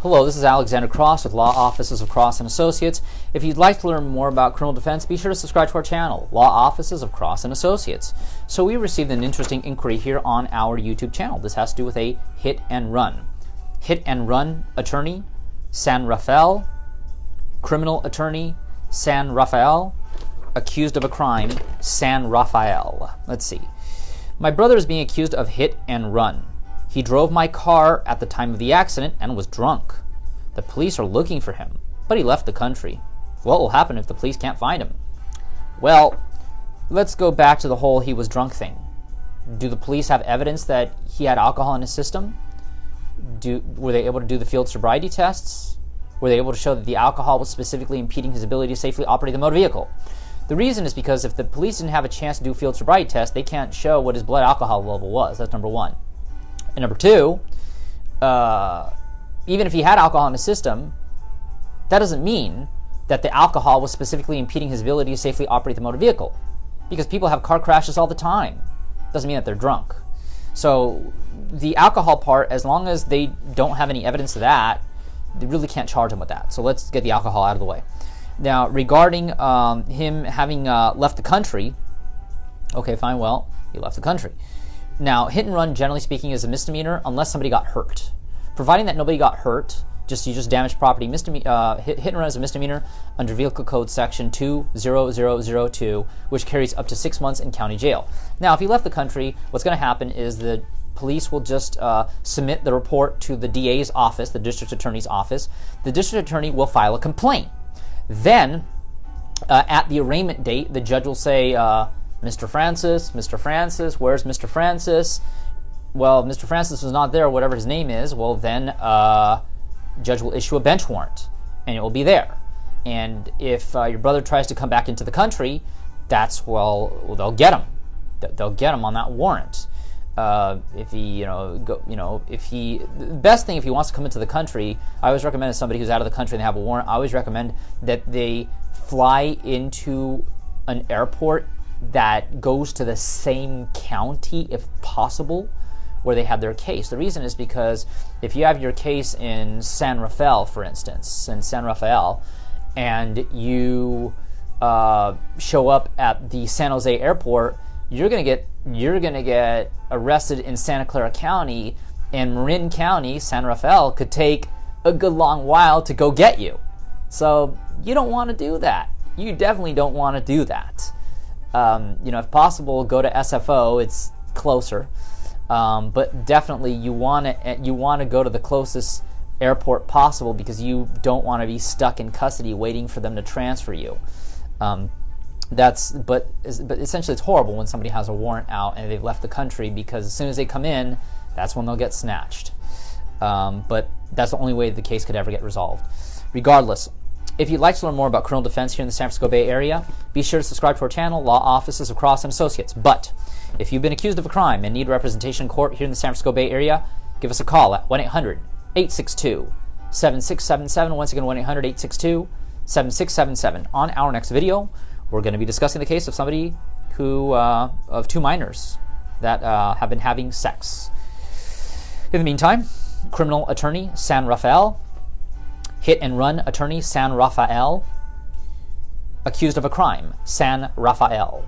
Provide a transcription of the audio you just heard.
Hello, this is Alexander Cross with Law Offices of Cross & Associates. If you'd like to learn more about criminal defense, be sure to subscribe to our channel, Law Offices of Cross & Associates. So we received an interesting inquiry here on our YouTube channel. This has to do with a hit and run. Hit and run attorney, San Rafael. Criminal attorney, San Rafael. Accused of a crime, San Rafael. Let's see. My brother is being accused of hit and run. He drove my car at the time of the accident and was drunk. The police are looking for him, but he left the country. What will happen if the police can't find him? Well, let's go back to the whole he was drunk thing. Do the police have evidence that he had alcohol in his system? Were they able to do the field sobriety tests? Were they able to show that the alcohol was specifically impeding his ability to safely operate the motor vehicle? The reason is because if the police didn't have a chance to do a field sobriety test, they can't show what his blood alcohol level was. That's number one. And number two, even if he had alcohol in his system, that doesn't mean that the alcohol was specifically impeding his ability to safely operate the motor vehicle. Because people have car crashes all the time. Doesn't mean that they're drunk. So the alcohol part, as long as they don't have any evidence of that, they really can't charge him with that. So let's get the alcohol out of the way. Now, regarding him having left the country, okay, fine, well, he left the country. Now, hit and run, generally speaking, is a misdemeanor unless somebody got hurt. Providing that nobody got hurt, you just damaged property, hit and run is a misdemeanor under Vehicle Code Section 20002, which carries up to 6 months in county jail. Now, if he left the country, what's going to happen is the police will just submit the report to the DA's office, the district attorney's office. The district attorney will file a complaint. Then, at the arraignment date, the judge will say, Mr. Francis, where's Mr. Francis? Well, Mr. Francis was not there, whatever his name is. Well, then judge will issue a bench warrant, and it will be there. And if your brother tries to come back into the country, they'll get him. They'll get him on that warrant. If he, the best thing if he wants to come into the country, I always recommend as somebody who's out of the country and they have a warrant, I always recommend that they fly into an airport that goes to the same county, if possible, where they have their case. The reason is because if you have your case in San Rafael, for instance, and you show up at the San Jose airport, you're gonna get arrested in Santa Clara County, and Marin County, San Rafael, could take a good long while to go get you. So you don't want to do that. You definitely don't want to do that. If possible, go to SFO. It's closer, but definitely you want to go to the closest airport possible because you don't want to be stuck in custody waiting for them to transfer you. But essentially it's horrible when somebody has a warrant out and they've left the country, because as soon as they come in, that's when they'll get snatched. But that's the only way the case could ever get resolved. Regardless, if you'd like to learn more about criminal defense here in the San Francisco Bay Area, be sure to subscribe to our channel, Law Offices of Cross & Associates. But if you've been accused of a crime and need representation in court here in the San Francisco Bay Area, give us a call at 1-800-862-7677. Once again, 1-800-862-7677. On our next video, we're going to be discussing the case of somebody of two minors that have been having sex. In the meantime, criminal attorney San Rafael, hit and run attorney San Rafael, accused of a crime San Rafael.